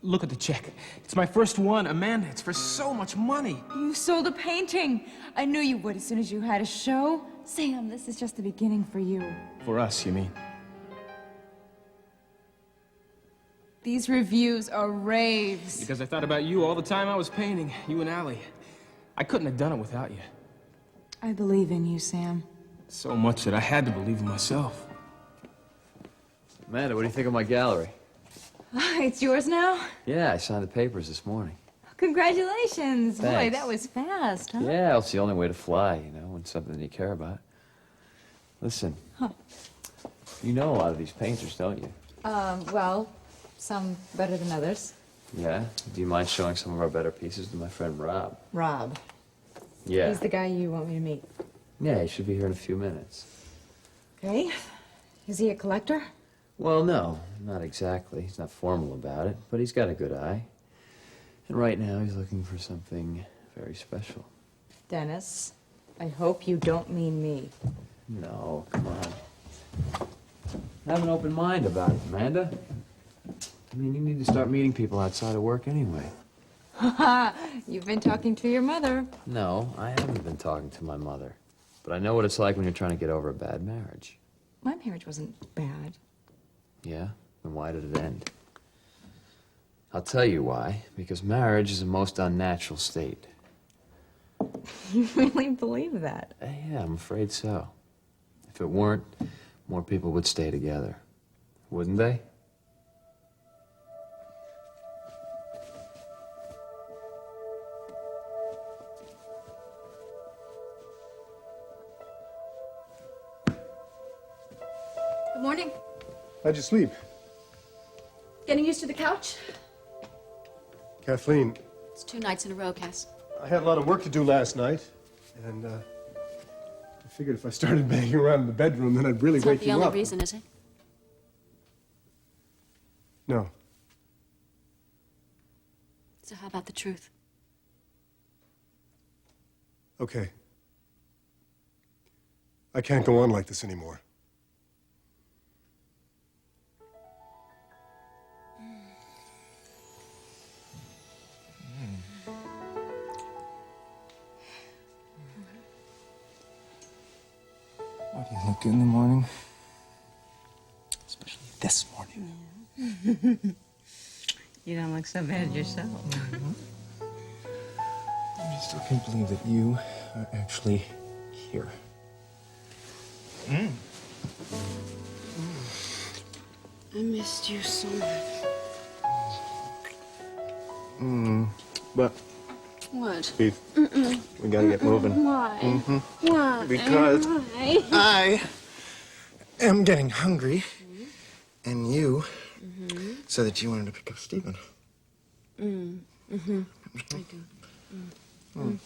Look at the check. It's my first one. Amanda, it's for so much money. You sold a painting. I knew you would as soon as you had a show. Sam, this is just the beginning for you. For us, you mean? These reviews are raves. Because I thought about you all the time I was painting, you and Allie. I couldn't have done it without you. I believe in you, Sam. So much that I had to believe in myself. Amanda, what do you think of my gallery? It's yours now? Yeah, I signed the papers this morning. Congratulations. Boy, Thanks. that was fast, huh? Yeah, it's the only way to fly, you know, when it's something that you care about. Listen, you know a lot of these painters, don't you? Well, some better than others. Yeah? Do you mind showing some of our better pieces to my friend Rob? Rob. Yeah. He's the guy you want me to meet. Yeah, he should be here in a few minutes. Okay. Is he a collector? Well, no, not exactly. He's not formal about it, but he's got a good eye. And right now he's looking for something very special. Dennis, I hope you don't mean me. No, come on. Have an open mind about it, Amanda. I mean, you need to start meeting people outside of work anyway. You've been talking to your mother. No, I haven't been talking to my mother. But I know what it's like when you're trying to get over a bad marriage. My marriage wasn't bad. Yeah? Then why did it end? I'll tell you why. Because marriage is a most unnatural state. You really believe that? Yeah, I'm afraid so. If it weren't, more people would stay together. Wouldn't they? Good morning. How'd you sleep? Getting used to the couch? Kathleen, It's 2 nights in a row, Cass. I had a lot of work to do last night, and I figured if I started banging around in the bedroom, then I'd really It's wake not you the up. only reason, is it? No. So how about the truth? Okay. I can't go on like this anymore. Oh, do you look good in the morning? Especially this morning. You don't look so bad yourself. I still can't believe that you are actually here. I missed you so much. But, What? Keith, we gotta get moving. Why? Why? Because Why? I am getting hungry, and you said that you wanted to pick up Stephen. I do. You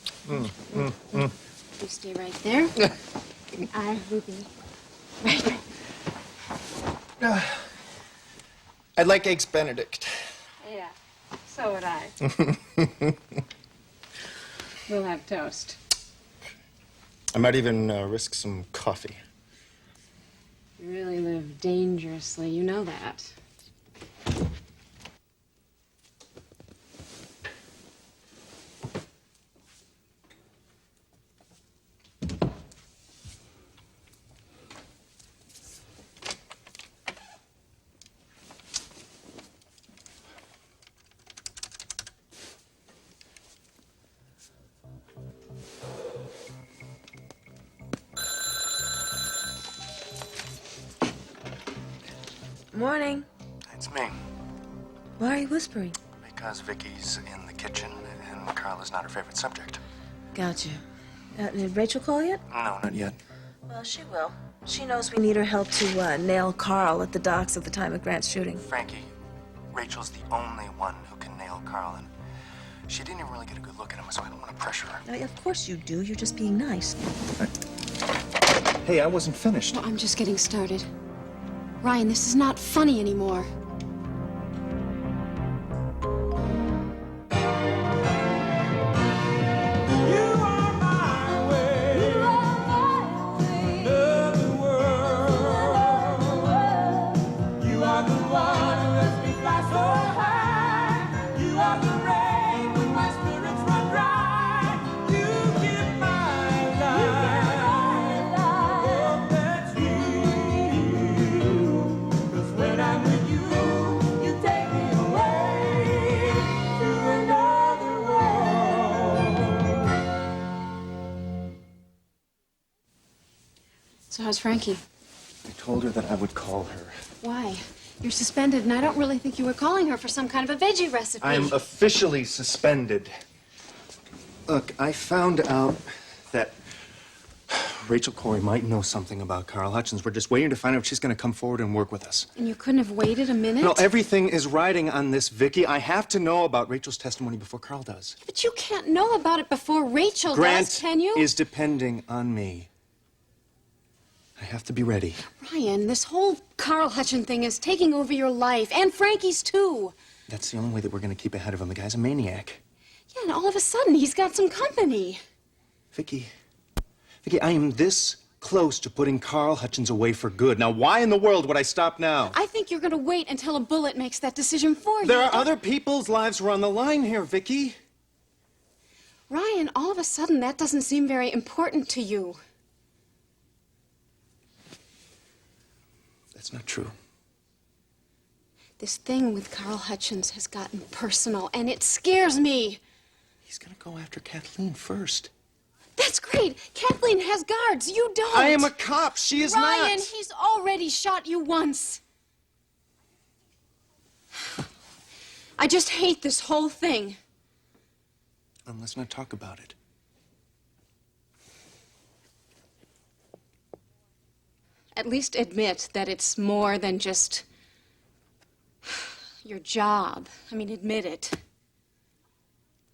stay right there. I will be right back. I'd like Eggs Benedict. Yeah, so would I. We'll have toast. I might even risk some coffee. You really live dangerously, you know that. Morning. It's me. Why are you whispering? Because Vicky's in the kitchen, and Carl is not her favorite subject. Gotcha. Did Rachel call yet? No, not yet. Well, she will. She knows we need her help to nail Carl at the docks at the time of Grant's shooting. Frankie, Rachel's the only one who can nail Carl, and she didn't even really get a good look at him, so I don't want to pressure her. Now, of course you do. You're just being nice. Hey, I wasn't finished. Well, I'm just getting started. Ryan, this is not funny anymore. how's Frankie? I told her that I would call her. Why? You're suspended, and I don't really think you were calling her for some kind of a veggie recipe. I'm officially suspended. Look, I found out that Rachel Corey might know something about Carl Hutchins. We're just waiting to find out if she's going to come forward and work with us. And you couldn't have waited a minute? No, everything is riding on this, Vicky. I have to know about Rachel's testimony before Carl does. But you can't know about it before Rachel does, can you? Grant is depending on me. I have to be ready. Ryan, this whole Carl Hutchin thing is taking over your life, and Frankie's too. That's the only way that we're going to keep ahead of him. The guy's a maniac. Yeah, and all of a sudden, he's got some company. Vicky, I am this close to putting Carl Hutchins away for good. Now, why in the world would I stop now? I think you're gonna wait until a bullet makes that decision for you. There are other people's lives who are on the line here, Vicky. Ryan, all of a sudden, that doesn't seem very important to you. That's not true. This thing with Carl Hutchins has gotten personal, and it scares me. He's gonna go after Kathleen first. That's great. Kathleen has guards. You don't. I am a cop. She is not. Ryan, he's already shot you once. I just hate this whole thing. Let's not talk about it. At least admit that it's more than just your job. I mean, admit it.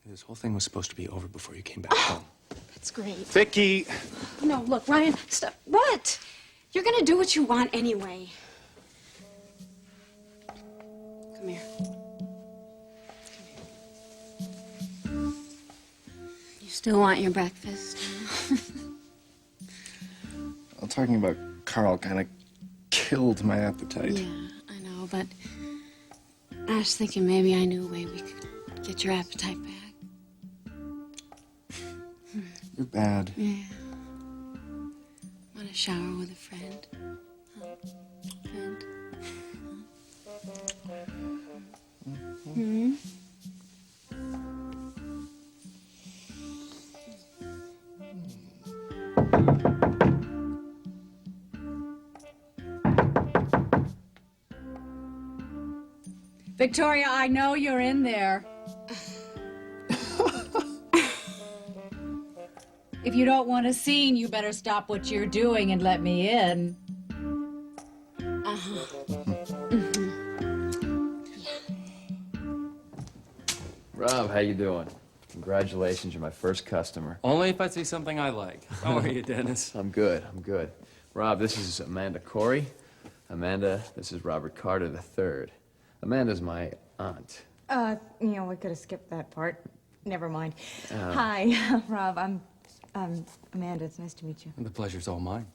This whole thing was supposed to be over before you came back home. That's great. Vicky! No, look, Ryan, stop. What? You're gonna do what you want anyway. Come here. You still want your breakfast? Well, talking about Carl kind of killed my appetite. Yeah, I know, but I was thinking maybe I knew a way we could get your appetite back. You're bad. Yeah. Want to shower with a friend? Huh? Friend? Huh? Hmm? Victoria, I know you're in there. If you don't want a scene, you better stop what you're doing and let me in. Rob, how you doing? Congratulations, you're my first customer. Only if I see something I like. How are you, Dennis? I'm good. Rob, this is Amanda Corey. Amanda, this is Robert Carter III. Amanda's my aunt. We could have skipped that part. Never mind. Hi, Rob. I'm Amanda. It's nice to meet you. The pleasure's all mine.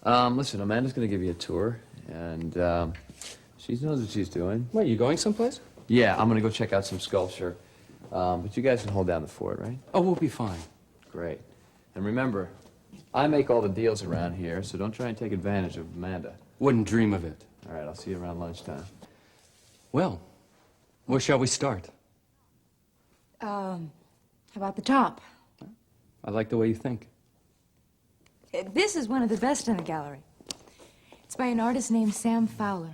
Listen, Amanda's gonna give you a tour, and she knows what she's doing. Wait, you going someplace? Yeah, I'm gonna go check out some sculpture. But you guys can hold down the fort, right? Oh, we'll be fine. Great. And remember, I make all the deals around here, so don't try and take advantage of Amanda. Wouldn't dream of it. All right, I'll see you around lunchtime. Well, where shall we start? How about the top? I like the way you think. This is one of the best in the gallery. It's by an artist named Sam Fowler.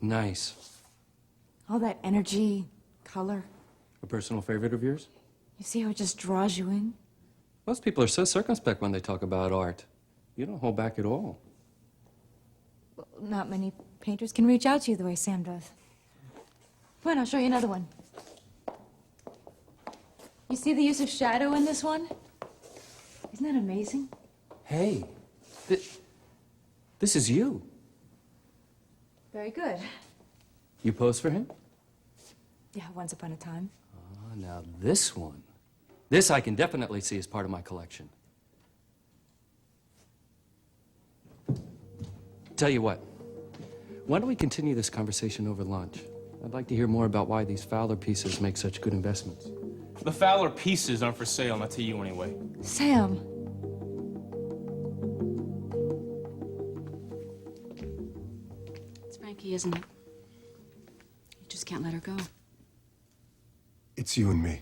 Nice. All that energy, color. A personal favorite of yours? You see how it just draws you in? Most people are so circumspect when they talk about art. You don't hold back at all. Well, not many painters can reach out to you the way Sam does. Come on, I'll show you another one. You see the use of shadow in this one? Isn't that amazing? Hey, this is you. Very good. You posed for him? Yeah, once upon a time. Now this one. This I can definitely see as part of my collection. Tell you what, why don't we continue this conversation over lunch? I'd like to hear more about why these Fowler pieces make such good investments. The Fowler pieces aren't for sale, not to you anyway. Sam. It's Frankie, isn't it? You just can't let her go. It's you and me.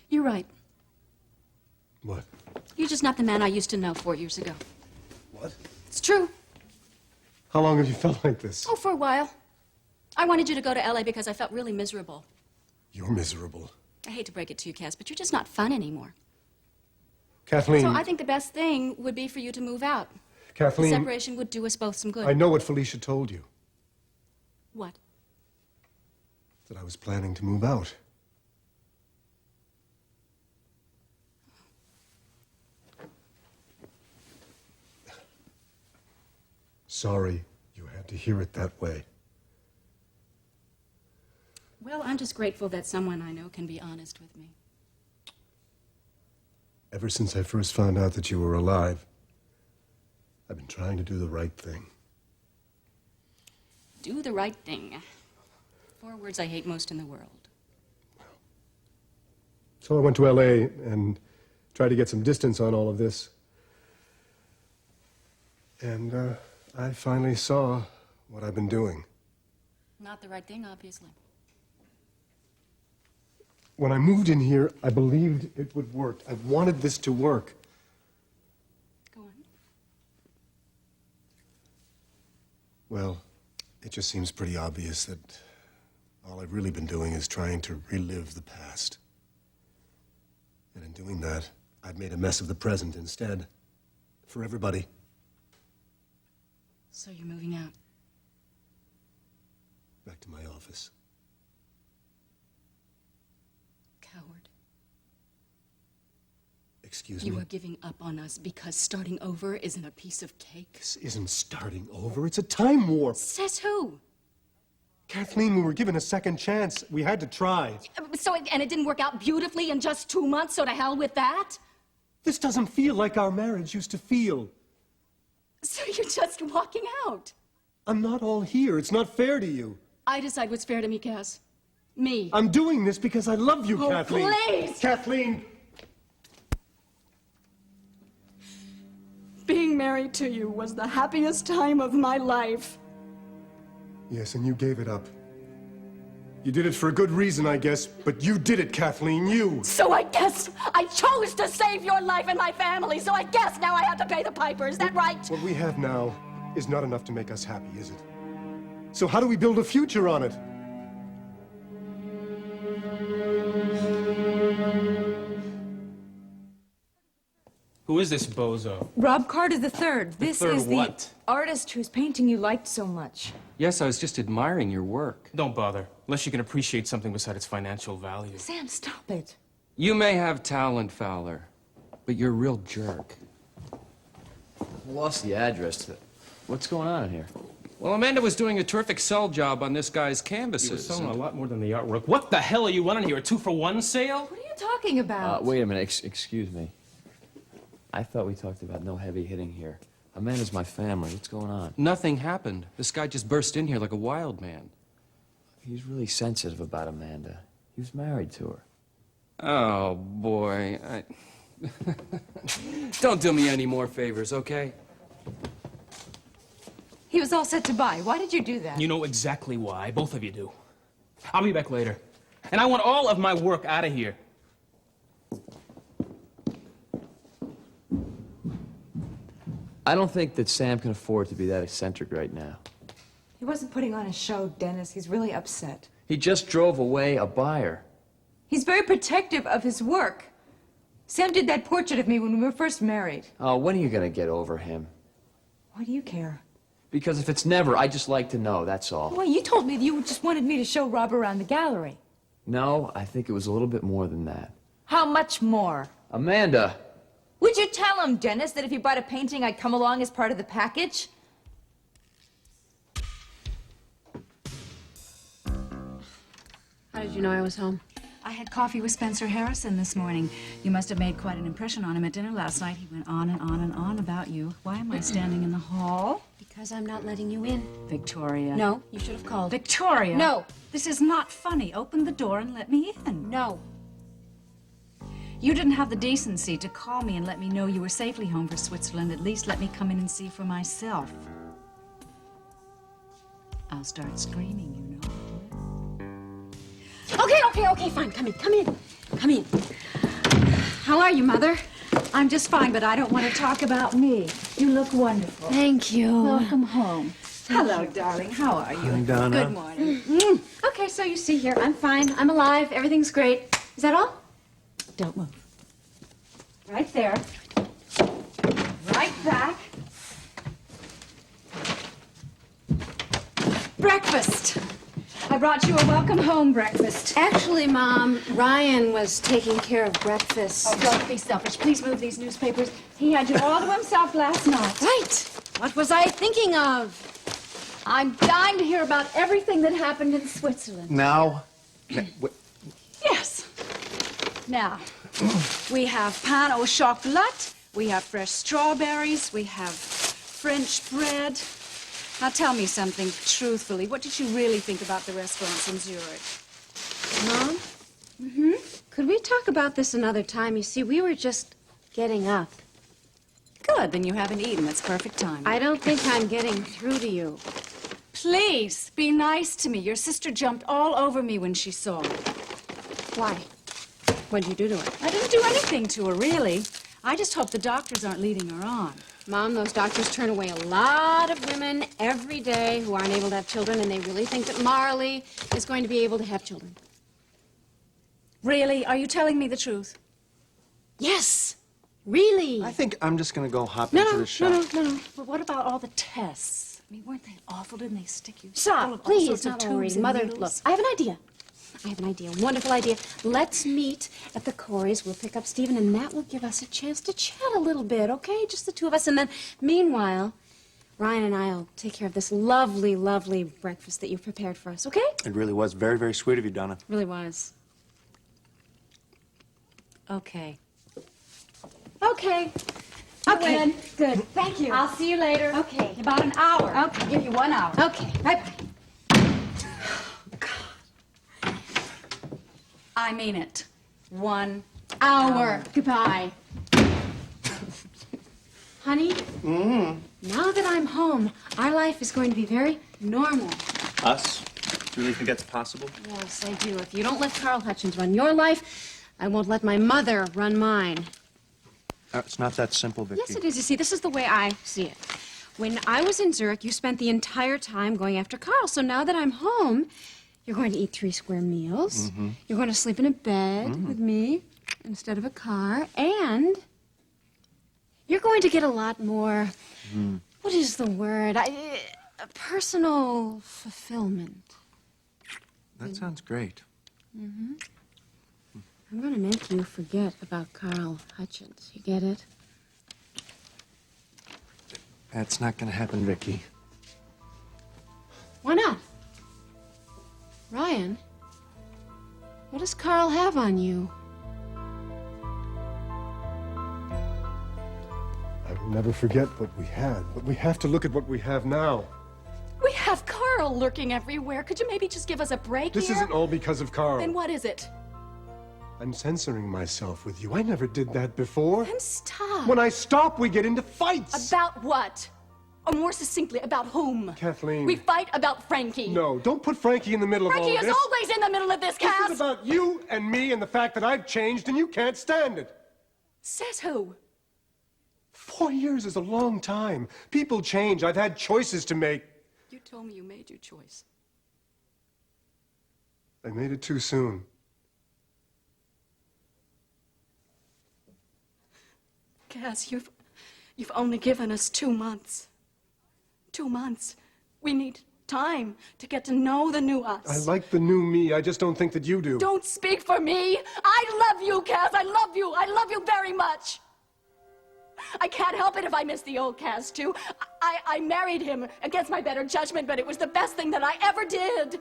You're right. What? You're just not the man I used to know 4 years ago. What? It's true. How long have you felt like this? Oh, for a while. I wanted you to go to LA because I felt really miserable. You're miserable. I hate to break it to you, Cass, but you're just not fun anymore. Kathleen. So I think the best thing would be for you to move out. Kathleen. The separation would do us both some good. I know what Felicia told you. What? That I was planning to move out. Sorry you had to hear it that way. Well, I'm just grateful that someone I know can be honest with me. Ever since I first found out that you were alive, I've been trying to do the right thing. Do the right thing. 4 words I hate most in the world. So I went to LA and tried to get some distance on all of this. And I finally saw what I've been doing. Not the right thing, obviously. When I moved in here, I believed it would work. I wanted this to work. Go on. Well, it just seems pretty obvious that all I've really been doing is trying to relive the past. And in doing that, I've made a mess of the present instead. For everybody. So you're moving out. Back to my office. Coward. Excuse You me? are giving up on us because starting over isn't a piece of cake. This isn't starting over. It's a time warp. Says who? Kathleen, we were given a second chance. We had to try. And it didn't work out beautifully in just 2 months, so to hell with that? This doesn't feel like our marriage used to feel. So you're just walking out? I'm not all here. It's not fair to you. I decide what's fair to me, Cass. Me. I'm doing this because I love you, Oh, Kathleen. please! Kathleen! Being married to you was the happiest time of my life. Yes, and you gave it up. You did it for a good reason, I guess, but you did it, Kathleen, you! So I guess I chose to save your life and my family, so I guess now I have to pay the piper, is that right? What we have now is not enough to make us happy, is it? So how do we build a future on it? Who is this bozo? Rob Carter III. This third is the what? artist whose painting you liked so much. Yes, I was just admiring your work. Don't bother, unless you can appreciate something beside its financial value. Sam, stop it. You may have talent, Fowler, but you're a real jerk. I lost the address. What's going on in here? Well, Amanda was doing a terrific sell job on this guy's He was canvases. selling a lot more than the artwork. What the hell are you running here? A 2-for-1 sale? What are you talking about? Wait a minute. Excuse me. I thought we talked about no heavy hitting here. Amanda's my family. What's going on? Nothing happened. This guy just burst in here like a wild man. He's really sensitive about Amanda. He was married to her. Oh, boy. Don't do me any more favors, okay? He was all set to buy. Why did you do that? You know exactly why. Both of you do. I'll be back later. And I want all of my work out of here. I don't think that Sam can afford to be that eccentric right now. He wasn't putting on a show, Dennis. He's really upset. He just drove away a buyer. He's very protective of his work. Sam did that portrait of me when we were first married. Oh, when are you gonna get over him? Why do you care? Because if it's never, I'd just like to know, that's all. Well, you told me that you just wanted me to show Rob around the gallery. No, I think it was a little bit more than that. How much more? Amanda! Would you tell him, Dennis, that if he bought a painting, I'd come along as part of the package? How did you know I was home? I had coffee with Spencer Harrison this morning. You must have made quite an impression on him at dinner last night. He went on and on and on about you. Why am I standing in the hall? Because I'm not letting you in. Victoria. No, you should have called. Victoria! No. This is not funny. Open the door and let me in. No. You didn't have the decency to call me and let me know you were safely home for Switzerland. At least let me come in and see for myself. I'll start screaming, you know. Okay, fine. Come in. How are you, Mother? I'm just fine, but I don't want to talk about me. You look wonderful. Thank you. Welcome home. Hello, darling. How are you? Hi, Donna. Good morning. Okay, so you see here, I'm fine. I'm alive. Everything's great. Is that all? Don't move. Right there. Right back. Breakfast. I brought you a welcome home breakfast. Actually, Mom, Ryan was taking care of breakfast. Oh, don't be selfish. Please move these newspapers. He had you all to himself last night. Right. What was I thinking of? I'm dying to hear about everything that happened in Switzerland. Now? Yes. Now, we have pain au chocolat, we have fresh strawberries, we have French bread. Now tell me something truthfully. What did you really think about the restaurants in Zurich? Mom? Could we talk about this another time? You see, we were just getting up. Good, then you haven't eaten. That's perfect time. I don't think I'm getting through to you. Please, be nice to me. Your sister jumped all over me when she saw me. Why? What'd you do to her? I didn't do anything to her, really. I just hope the doctors aren't leading her on. Mom, those doctors turn away a lot of women every day who aren't able to have children, and they really think that Marley is going to be able to have children. Really? Are you telling me the truth? Yes, really. I think I'm just gonna go hop No, into no, the shop. no. But what about all the tests? I mean, weren't they awful? Didn't they stick you full Stop, of all please, sorts of not tubes worry. and Mother, needles? look, I have an idea. A wonderful idea. Let's meet at the Corys. We'll pick up Stephen, and that will give us a chance to chat a little bit, okay? Just the two of us. And then, meanwhile, Ryan and I will take care of this lovely, lovely breakfast that you've prepared for us, okay? It really was very, very sweet of you, Donna. Really was. Okay. Okay. Okay. Win. Good. Thank you. I'll see you later. Okay. About an hour. Okay. Give you 1 hour. Okay. Bye-bye. I mean it. 1 Hour. Goodbye. Honey? Now that I'm home, our life is going to be very normal. Us? Do you really think that's possible? Yes, I do. If you don't let Carl Hutchins run your life, I won't let my mother run mine. It's not that simple, Vicky. Yes, it is. You see, this is the way I see it. When I was in Zurich, you spent the entire time going after Carl. So now that I'm home, you're going to eat 3 square meals. You're going to sleep in a bed with me instead of a car. And you're going to get a lot more, what is the word? Personal fulfillment. That sounds great. I'm going to make you forget about Carl Hutchins. You get it? That's not gonna happen, Vicky. Why not? Ryan, what does Carl have on you? I will never forget what we had, but we have to look at what we have now. We have Carl lurking everywhere. Could you maybe just give us a break This here? isn't all because of Carl. Then what is it? I'm censoring myself with you. I never did that before. Then stop. When I stop, we get into fights. About what? Or more succinctly, about whom? Kathleen. We fight about Frankie. No, don't put Frankie in the middle of Frankie all of is this. always in the middle of this, This Cass. is about you and me and the fact that I've changed and you can't stand it. Says who? 4 years is a long time. People change. I've had choices to make. You told me you made your choice. I made it too soon. Cass, you've only given us 2 months. 2 months. We need time to get to know the new us. I like the new me. I just don't think that you do. Don't speak for me. I love you, Cass. I love you. I love you very much. I can't help it if I miss the old Cass, too. I married him against my better judgment, but it was the best thing that I ever did.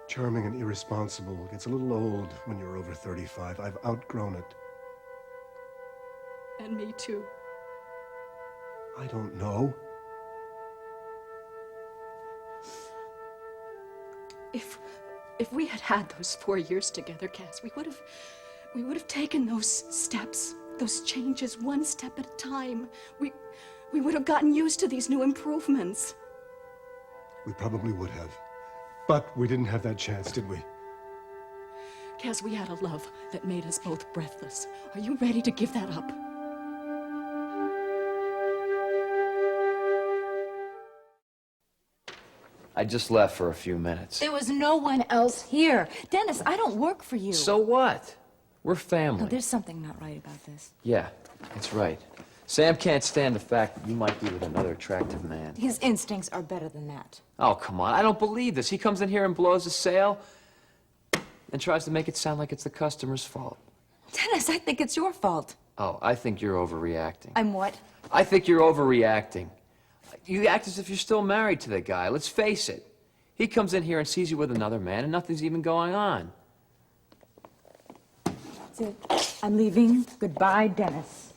Charming and irresponsible gets a little old when you're over 35. I've outgrown it. And me, too. I don't know. If we had had those 4 years together, Cass, we would have taken those steps, those changes, one step at a time. We would have gotten used to these new improvements. We probably would have. But we didn't have that chance, did we? Cass, we had a love that made us both breathless. Are you ready to give that up? I just left for a few minutes. There was no one else here. Dennis, I don't work for you. So what? We're family. No, there's something not right about this. Yeah, that's right. Sam can't stand the fact that you might be with another attractive man. His instincts are better than that. Oh, come on. I don't believe this. He comes in here and blows a sale and tries to make it sound like it's the customer's fault. Dennis, I think it's your fault. Oh, I think you're overreacting. I'm what? I think you're overreacting. You act as if you're still married to the guy. Let's face it. He comes in here and sees you with another man, and nothing's even going on. That's it. I'm leaving. Goodbye, Dennis.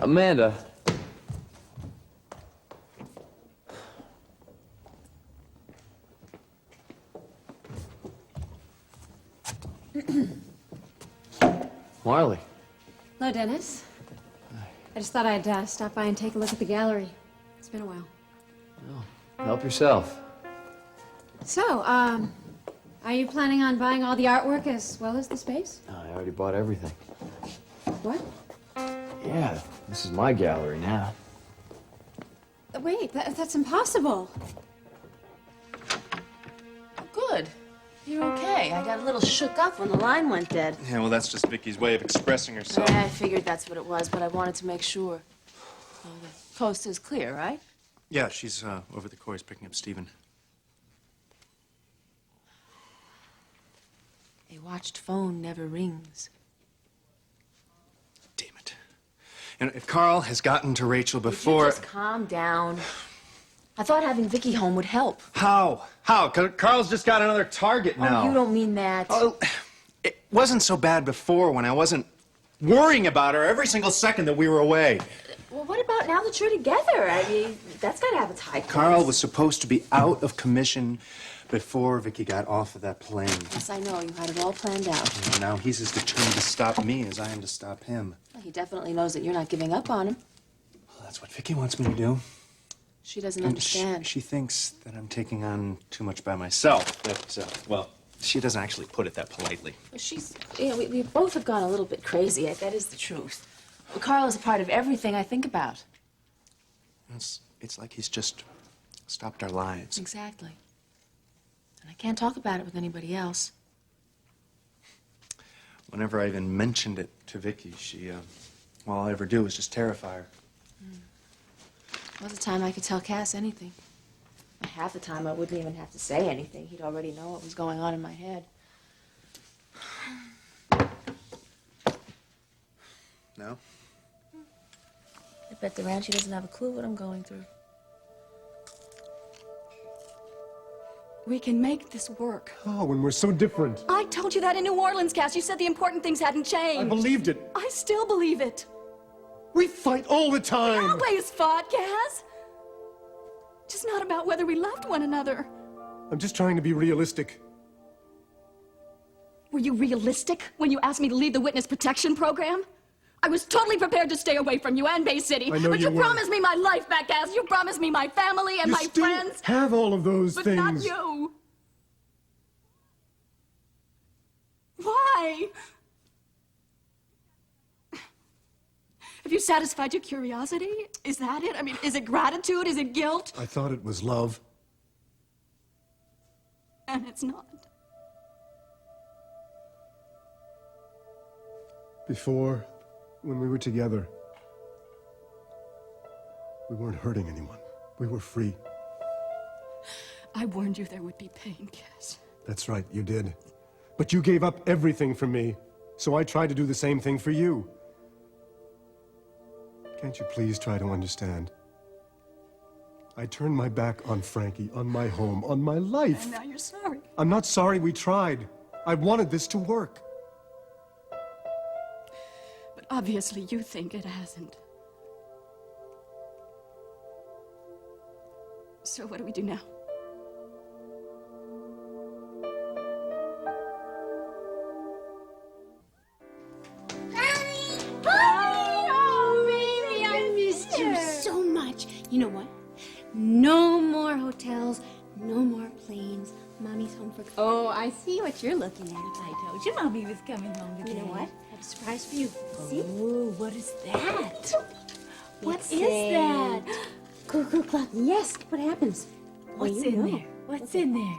Amanda. Marley. Hello, Dennis. I just thought I'd stop by and take a look at the gallery. It's been a while. Well, help yourself. So, are you planning on buying all the artwork as well as the space? No, I already bought everything. What? Yeah, this is my gallery now. Wait, that's impossible. Good. You're okay. I got a little shook up when the line went dead. Yeah, well, that's just Vicky's way of expressing herself. I figured that's what it was, but I wanted to make sure. Oh, the coast is clear, right? Yeah, she's over the course picking up Stephen. A watched phone never rings. Damn it. And if Carl has gotten to Rachel before... Would you just calm down? I thought having Vicky home would help. How? How? Carl's just got another target now. Oh, you don't mean that. Oh, it wasn't so bad before when I wasn't worrying about her every single second that we were away. Well, what about now that you're together? I mean, that's got to have its high points. Carl was supposed to be out of commission before Vicky got off of that plane. Yes, I know. You had it all planned out. And now he's as determined to stop me as I am to stop him. Well, he definitely knows that you're not giving up on him. Well, that's what Vicky wants me to do. She doesn't And understand. She thinks that I'm taking on too much by myself. That, well, she doesn't actually put it that politely. She's, you know, we both have gone a little bit crazy. That is the truth. Well, Carl is a part of everything I think about. It's like he's just stopped our lives. Exactly. And I can't talk about it with anybody else. Whenever I even mentioned it to Vicky, she, well, all I ever do is just terrify her. Well, the time I could tell Cass anything. Half the time I wouldn't even have to say anything. He'd already know what was going on in my head. No? I bet the ranch he doesn't have a clue what I'm going through. We can make this work. Oh, when we're so different. I told you that in New Orleans, Cass. You said the important things hadn't changed. I believed it. I still believe it. We fight all the time. We always fought, Cass. Just not about whether we loved one another. I'm just trying to be realistic. Were you realistic when you asked me to leave the witness protection program? I was totally prepared to stay away from you and Bay City. I know but you you were. promised me my life back, Cass. You promised me my family and You my still friends. have all of those But things. not you. Why? Have you satisfied your curiosity? Is that it? I mean, is it gratitude? Is it guilt? I thought it was love. And it's not. Before, when we were together, we weren't hurting anyone. We were free. I warned you there would be pain, Cass. That's right, you did. But you gave up everything for me, so I tried to do the same thing for you. Can't you please try to understand? I turned my back on Frankie, on my home, on my life. And now you're sorry. I'm not sorry we tried. I wanted this to work. But obviously you think it hasn't. So what do we do now? Oh, baby, I missed you so much. You know what? No more hotels, no more planes. Mommy's home for... Oh, I see what what you're looking at. I told you Mommy was coming home today. You know what? I have a surprise for you. See? Oh, what is that? What It's is a that? Cuckoo clock. Yes, what happens? What's you in know. there? What's in there?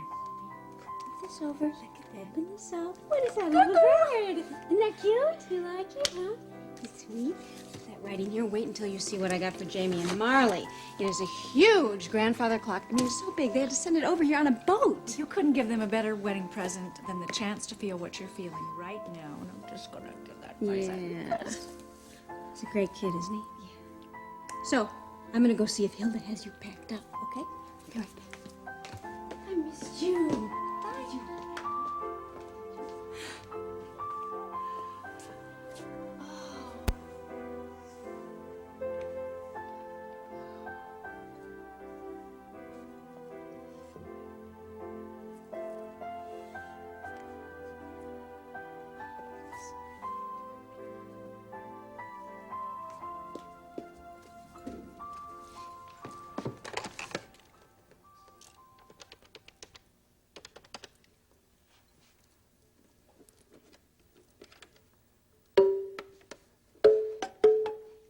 Put this over. Look at that. Open this up. What is that little bird? Isn't that cute? You like it, huh? It's sweet. Put that right in here. Wait until you see what I got for Jamie and Marley. It is a huge grandfather clock. I mean, it's so big they had to send it over here on a boat. You couldn't give them a better wedding present than the chance to feel what you're feeling right now. And I'm just gonna do that myself. Yeah. He's a great kid, isn't he? Yeah. So, I'm gonna go see if Hilda has you packed up, okay? Be right back. I missed you.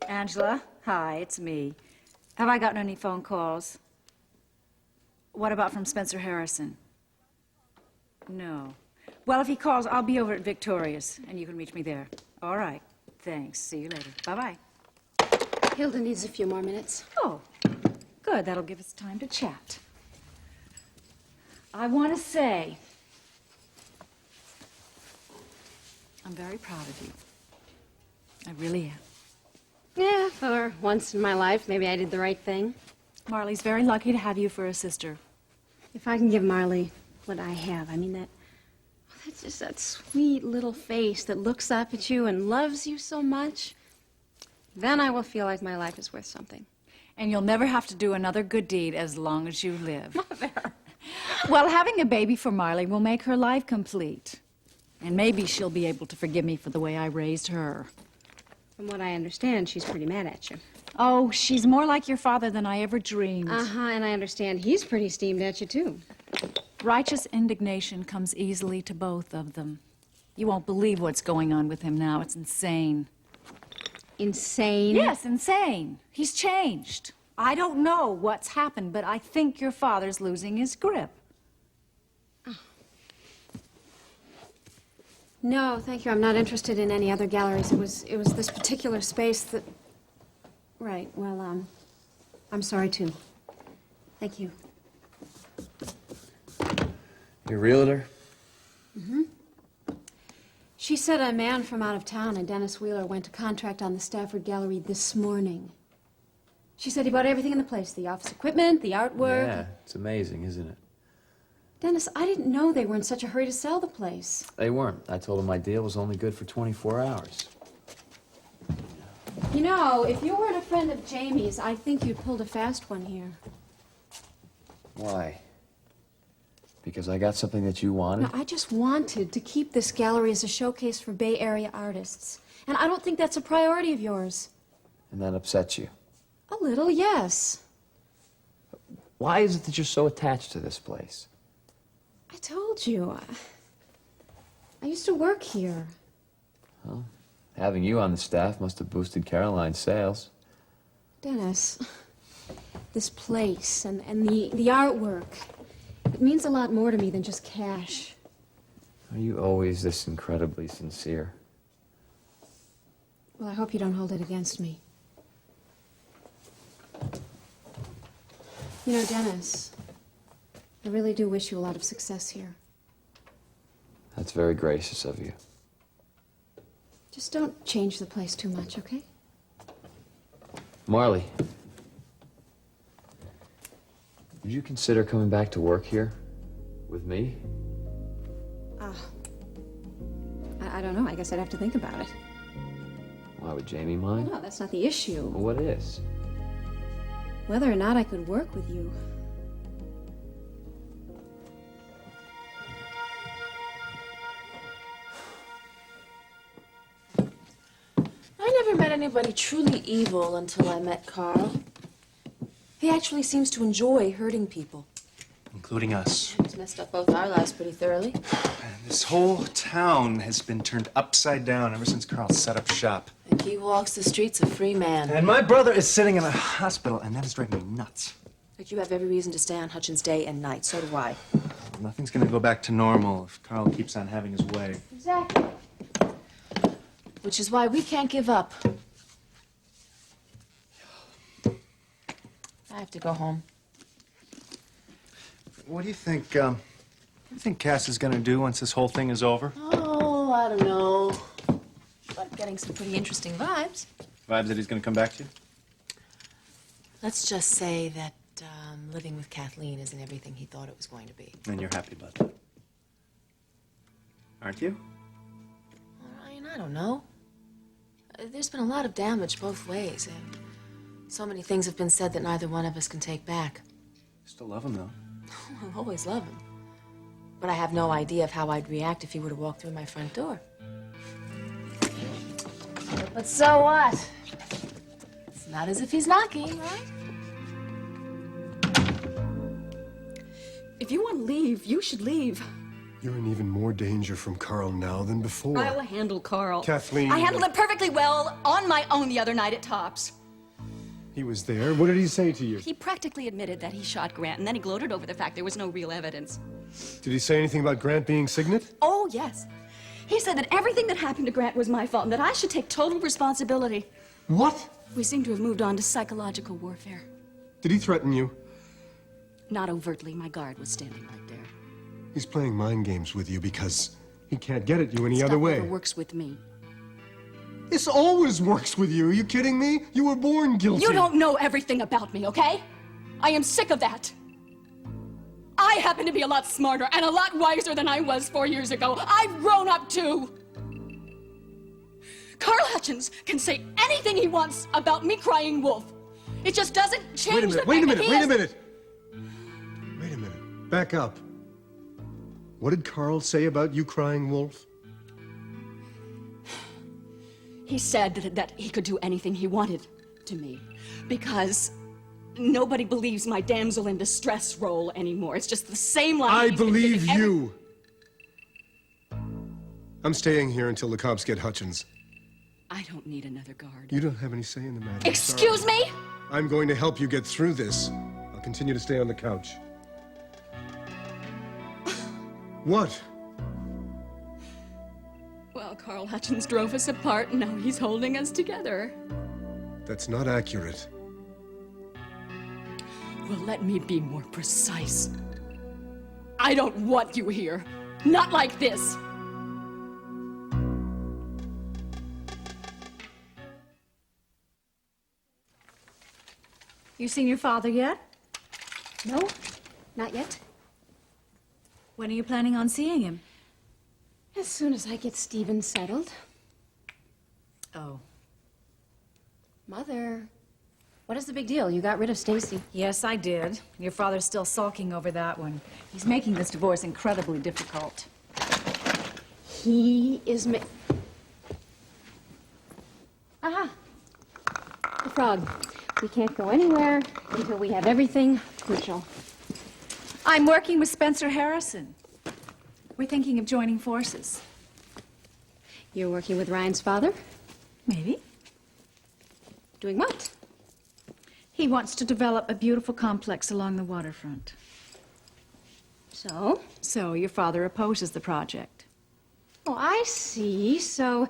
Angela, hi, it's me. Have I gotten any phone calls? What about from Spencer Harrison? No. Well, if he calls, I'll be over at Victoria's, and you can reach me there. All right. Thanks. See you later. Bye-bye. Hilda needs a few more minutes. Oh, good. That'll give us time to chat. I want to say, I'm very proud of you. I really am. Yeah, for once in my life, maybe I did the right thing. Marley's very lucky to have you for a sister. If I can give Marley what I have, I mean that's just that sweet little face that looks up at you and loves you so much, then I will feel like my life is worth something. And you'll never have to do another good deed as long as you live. Mother. Well, having a baby for Marley will make her life complete. And maybe she'll be able to forgive me for the way I raised her. From what I understand, she's pretty mad at you. Oh, she's more like your father than I ever dreamed. Uh-huh, and I understand he's pretty steamed at you, too. Righteous indignation comes easily to both of them. You won't believe what's going on with him now. It's insane. Insane? Yes, insane. He's changed. I don't know what's happened, but I think your father's losing his grip. No, thank you. I'm not interested in any other galleries. It was this particular space that... Right, well, I'm sorry, too. Thank you. Your realtor? Mm-hmm. She said a man from out of town, and Dennis Wheeler, went to contract on the Stafford Gallery this morning. She said he bought everything in the place, the office equipment, the artwork. Yeah, it's amazing, isn't it? Dennis, I didn't know they were in such a hurry to sell the place. They weren't. I told them my deal was only good for 24 hours. You know, if you weren't a friend of Jamie's, I think you'd pulled a fast one here. Why? Because I got something that you wanted? No, I just wanted to keep this gallery as a showcase for Bay Area artists. And I don't think that's a priority of yours. And that upsets you? A little, yes. Why is it that you're so attached to this place? I told you. I used to work here. Well, having you on the staff must have boosted Caroline's sales. Dennis, this place and the artwork, it means a lot more to me than just cash. Are you always this incredibly sincere? Well, I hope you don't hold it against me. You know, Dennis, I really do wish you a lot of success here. That's very gracious of you. Just don't change the place too much, okay? Marley, would you consider coming back to work here with me? I don't know. I guess I'd have to think about it. Why would Jamie mind? No, that's not the issue. Well, what is? Whether or not I could work with you. I never met anybody truly evil until I met Carl. He actually seems to enjoy hurting people. Including us. His messed up both our lives pretty thoroughly. This whole town has been turned upside down ever since Carl set up shop. And he walks the streets a free man. And my brother is sitting in a hospital, and that is driving me nuts. But you have every reason to stay on Hutchins day and night. So do I. Nothing's gonna go back to normal if Carl keeps on having his way. Exactly. Which is why we can't give up. I have to go home. What do you think Cass is gonna do once this whole thing is over? Oh, I don't know. But getting some pretty interesting vibes. Vibes that he's gonna come back to you? Let's just say that living with Kathleen isn't everything he thought it was going to be. And you're happy about that. Aren't you? Ryan, I don't know. There's been a lot of damage both ways, and so many things have been said that neither one of us can take back. Still love him, though. I'll always love him. But I have no idea of how I'd react if he were to walk through my front door. But so what? It's not as if he's knocking, right? If you want to leave, you should leave. You're in even more danger from Carl now than before. I'll handle Carl. Kathleen. I handled him perfectly well on my own the other night at Tops. He was there. What did he say to you? He practically admitted that he shot Grant, and then he gloated over the fact there was no real evidence. Did he say anything about Grant being Signet? Oh, yes. He said that everything that happened to Grant was my fault and that I should take total responsibility. What? We seem to have moved on to psychological warfare. Did he threaten you? Not overtly. My guard was standing right there. He's playing mind games with you because he can't get at you any other way. Stuff never works with me. This always works with you. Are you kidding me? You were born guilty. You don't know everything about me, okay? I am sick of that. I happen to be a lot smarter and a lot wiser than I was 4 years ago. I've grown up too. Carl Hutchins can say anything he wants about me crying wolf. It just doesn't change the fact Wait a that minute. he Wait is- a minute. Wait a minute. Back up. What did Carl say about you crying wolf? He said that he could do anything he wanted to me because nobody believes my damsel in distress role anymore. It's just the same line. I he's been believe giving you. I'm staying here until the cops get Hutchins. I don't need another guard. You don't have any say in the matter. Excuse me? I'm going to help you get through this. I'll continue to stay on the couch. What? Well, Carl Hutchins drove us apart, and now he's holding us together. That's not accurate. Well, let me be more precise. I don't want you here. Not like this. You seen your father yet? No, not yet. When are you planning on seeing him? As soon as I get Stephen settled. Oh. Mother, what is the big deal? You got rid of Stacy. Yes, I did. Your father's still sulking over that one. He's making this divorce incredibly difficult. He is Aha! The frog. We can't go anywhere until we have everything crucial. I'm working with Spencer Harrison. We're thinking of joining forces. You're working with Ryan's father? Maybe. Doing what? He wants to develop a beautiful complex along the waterfront. So? So your father opposes the project. Oh, I see. So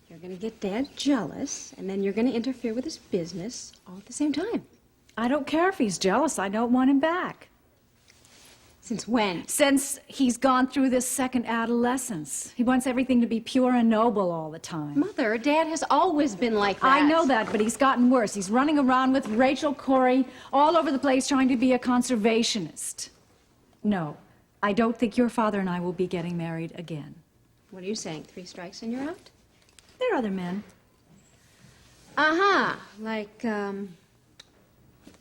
you're going to get Dad jealous, and then you're going to interfere with his business all at the same time. I don't care if he's jealous. I don't want him back. Since when? Since he's gone through this second adolescence. He wants everything to be pure and noble all the time. Mother, Dad has always been like that. I know that, but he's gotten worse. He's running around with Rachel Corey all over the place trying to be a conservationist. No, I don't think your father and I will be getting married again. What are you saying? 3 strikes and you're out? There are other men. Uh-huh. Like,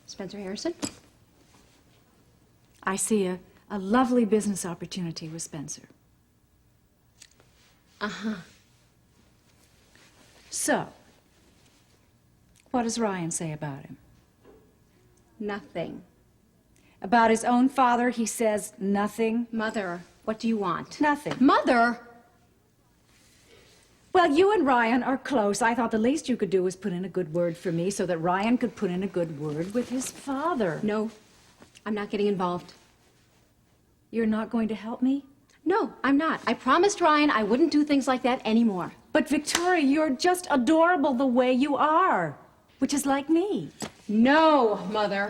Spencer Harrison? I see a lovely business opportunity with Spencer. Uh-huh. So, what does Ryan say about him? Nothing. About his own father, he says nothing. Mother, what do you want? Nothing. Mother! Well, you and Ryan are close. I thought the least you could do was put in a good word for me so that Ryan could put in a good word with his father. No, I'm not getting involved. You're not going to help me? No, I'm not. I promised Ryan I wouldn't do things like that anymore. But Victoria, you're just adorable the way you are, which is like me. No, Mother.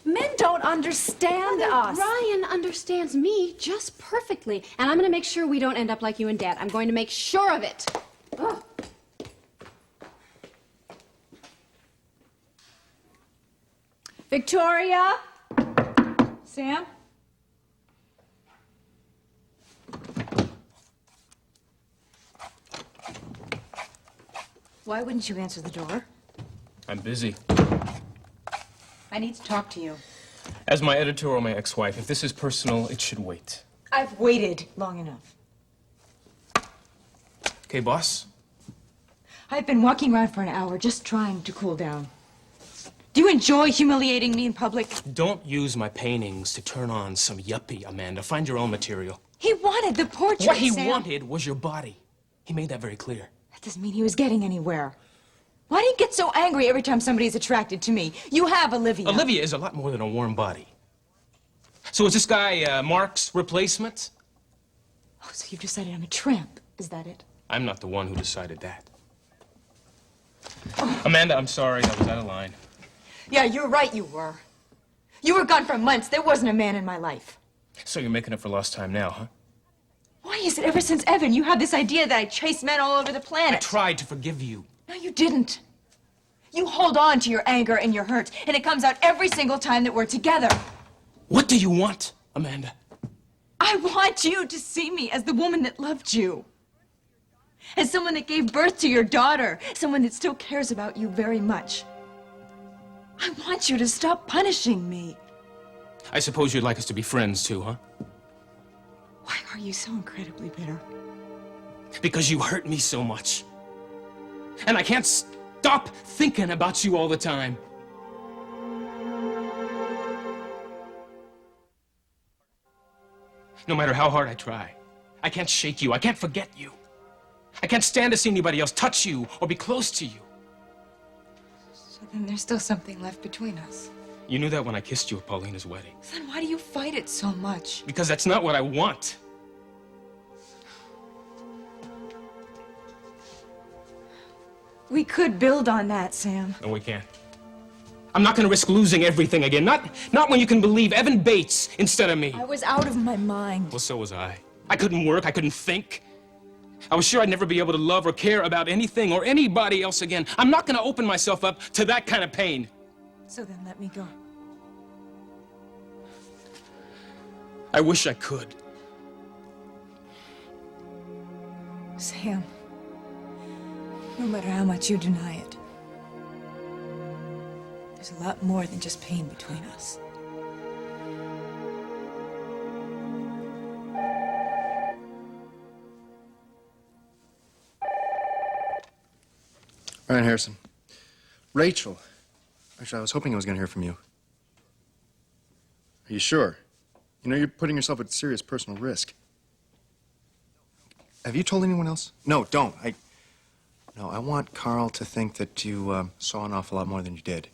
Men don't understand us. Ryan understands me just perfectly, and I'm going to make sure we don't end up like you and Dad. I'm going to make sure of it. Ugh. Victoria? Sam? Why wouldn't you answer the door? I'm busy. I need to talk to you. As my editor or my ex-wife, if this is personal, it should wait. I've waited long enough. Okay, boss? I've been walking around for an hour just trying to cool down. Do you enjoy humiliating me in public? Don't use my paintings to turn on some yuppie, Amanda. Find your own material. He wanted the portrait, What he Sam. wanted was your body. He made that very clear. That doesn't mean he was getting anywhere. Why do you get so angry every time somebody's attracted to me? You have Olivia. Olivia is a lot more than a warm body. So is this guy Mark's replacement? Oh, so you've decided I'm a tramp. Is that it? I'm not the one who decided that. Amanda, I'm sorry. I was out of line. Yeah, you're right, you were. You were gone for months. There wasn't a man in my life. So you're making up for lost time now, huh? Why is it ever since Evan you have this idea that I chase men all over the I planet? tried to forgive you. No, you didn't. You hold on to your anger and your hurt, and it comes out every single time that we're together. What do you want, Amanda? I want you to see me as the woman that loved you. As someone that gave birth to your daughter. Someone that still cares about you very much. I want you to stop punishing me. I suppose you'd like us to be friends too, huh? Why are you so incredibly bitter? Because you hurt me so much. And I can't stop thinking about you all the time. No matter how hard I try, I can't shake you. I can't forget you. I can't stand to see anybody else touch you or be close to you. So then there's still something left between us. You knew that when I kissed you at Paulina's wedding. Then why do you fight it so much? Because that's not what I want. We could build on that, Sam. No, we can't. I'm not going to risk losing everything again. Not when you can believe Evan Bates instead of me. I was out of my mind. Well, so was I. I couldn't work. I couldn't think. I was sure I'd never be able to love or care about anything or anybody else again. I'm not going to open myself up to that kind of pain. So then let me go. I wish I could. Sam, no matter how much you deny it, there's a lot more than just pain between us. Ryan Harrison. Rachel. Actually, I was hoping I was going to hear from you. Are you sure? You know, you're putting yourself at serious personal risk. Have you told anyone else? No, don't. No, I want Carl to think that you saw an awful lot more than you did.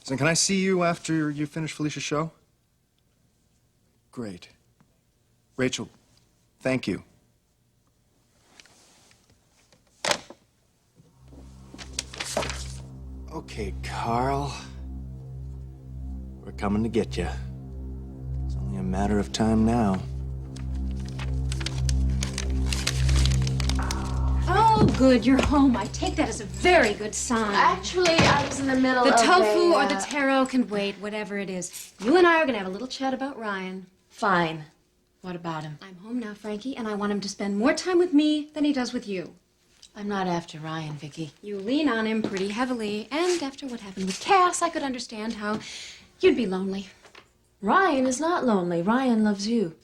So can I see you after you finish Felicia's show? Great. Rachel, thank you. Okay, Carl. We're coming to get you. It's only a matter of time now. Oh, good, you're home. I take that as a very good sign. Actually, I was in the middle The of tofu or the taro can wait, whatever it is. You and I are going to have a little chat about Ryan. Fine. What about him? I'm home now, Frankie, and I want him to spend more time with me than he does with you. I'm not after Ryan, Vicky. You lean on him pretty heavily, and after what happened with Cass, I could understand how you'd be lonely. Ryan is not lonely. Ryan loves you.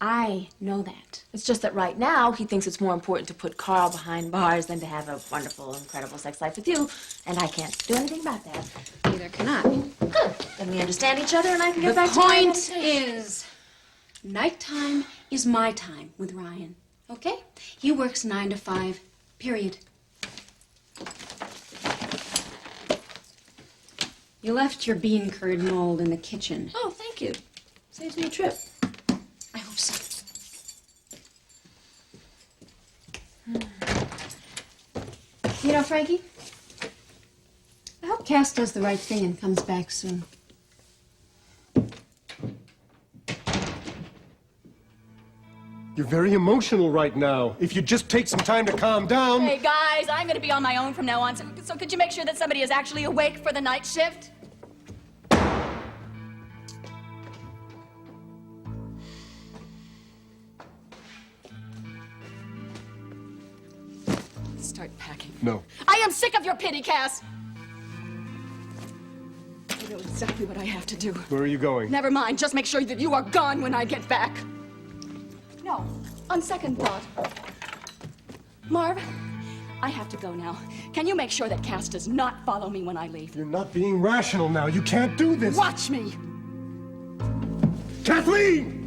I know that. It's just that right now he thinks it's more important to put Carl behind bars than to have a wonderful, incredible sex life with you, and I can't do anything about that. Neither can I. Good. Then we understand each other, and I can get The back to my point meditation. is, nighttime is my time with Ryan, okay? He works 9 to 5, period. You left your bean curd mold in the kitchen. Oh, thank you. Saves me a trip. I hope so. You know, Frankie, I hope Cass does the right thing and comes back soon. You're very emotional right now. If you just take some time to calm down... Hey, guys, I'm going to be on my own from now on, so could you make sure that somebody is actually awake for the night shift? Start packing. No. I am sick of your pity, Cass! I know exactly what I have to do. Where are you going? Never mind, just make sure that you are gone when I get back. No, on second thought. Marv, I have to go now. Can you make sure that Cass does not follow me when I leave? You're not being rational now. You can't do this. Watch me! Kathleen!